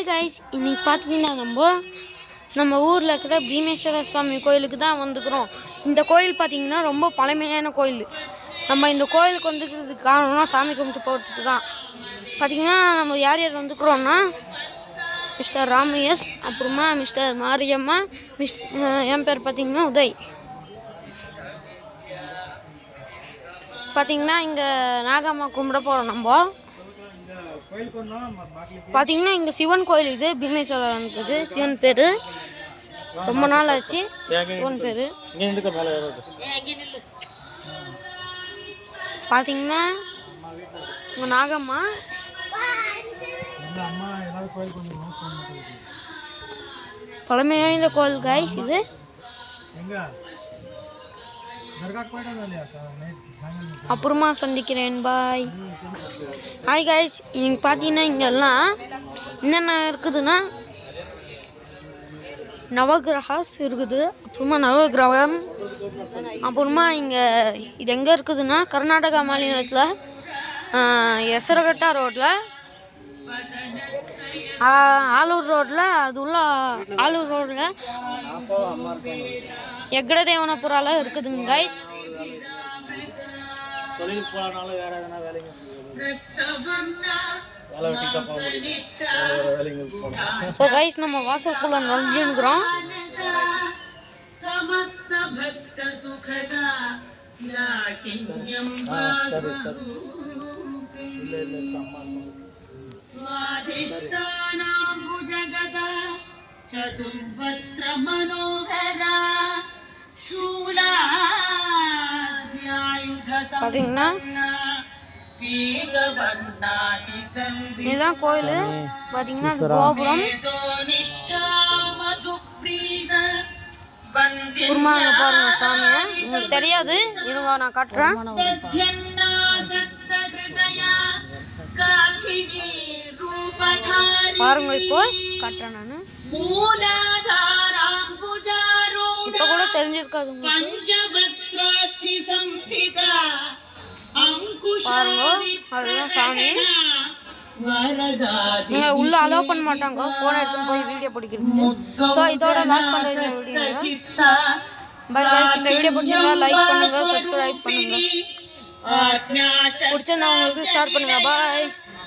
Hi guys, இன்னைக்கு பார்த்தீங்கன்னா நம்ம ஊரில் இருக்கிற பீமேஸ்வர சுவாமி கோயிலுக்கு தான் வந்துக்கிறோம். இந்த கோயில் பார்த்தீங்கன்னா ரொம்ப பழமையான கோயில். நம்ம இந்த கோயிலுக்கு வந்துக்கிறதுக்கு காரணம்னா சாமி கும்பிட்டு போகிறதுக்கு தான். பார்த்திங்கன்னா நம்ம யார் யார் வந்துக்கிறோன்னா மிஸ்டர் ராமையஸ், அப்புறமா மிஸ்டர் மாரியம்மா, என் பேர் பார்த்திங்கன்னா உதய். பார்த்திங்கன்னா இங்கே நாகம்மா கும்பிட போகிறோம். நம்ம பார்த்தீங்கன்னா இங்கே சிவன் கோயில், இது பீமேஸ்வரன் இருக்குது. சிவன் பேர் ரொம்ப நாள் ஆச்சு. சிவன் பேர் பார்த்தீங்கன்னா உங்கள் நாகம்மா. பழமையான கோயில் கைஸ் இது. அப்புறமா சந்திக்கிறேன், பாய். ஹாய் கைஸ், இங்கே பார்த்தீங்கன்னா இங்கெல்லாம் என்னென்ன இருக்குதுன்னா நவகிரகாஸ் இருக்குது. அப்புறமா நவகிரகம். அப்புறமா இங்கே இது எங்கே இருக்குதுன்னா கர்நாடகா மாநிலத்தில் எசரகட்டா ரோட்டில், ஆலூர் ரோட்டில், அது உள்ள ஆலூர் ரோட்டில் எக்கடதேவனபுராவில் இருக்குதுங்க கைஸ். தொழில் போனால வேற எதனா வேலைங்க வேலை வெட்டிட்டு போக முடியும். வேலைங்க போறோம். சோ गाइस, நம்ம வாசல்குள்ள நுழைஞ்சிருக்கோம். சமஸ்த பக்த சுகதா யாகின்யம் வாசு இல்ல அம்மா ஸ்வாதிஷ்டானாம் புஜகதா சதுர்வத்ர மனோகரா சூலா. பார்த்தீங்கன்னா இதுதான் கோயில். பார்த்தீங்கன்னா அது கோபுரம். குருமாங்க பாருங்க சாமியை. உங்களுக்கு தெரியாது, இருங்க நான் காட்டுறேன். பாருங்க, இப்போ காட்டுறேன் நான். இப்போ கூட தெரிஞ்சிருக்காது பாருங்க. அதுதான் சாமி. நீங்க உள்ள அலோவ் பண்ண மாட்டாங்க போன் எடுத்துன்னு போய் வீடியோ பிடிக்கிறதுக்கு. ஸோ இதோட லாஸ்ட் பண்ணுற இந்த வீடியோ. பை கைஸ், இந்த வீடியோ பிடிச்சிருந்தா லைக் பண்ணுங்க, சப்ஸ்கிரைப் பண்ணுங்க, பிடிச்சிருந்தா உங்களுக்கு ஷேர் பண்ணுங்க. பாய்.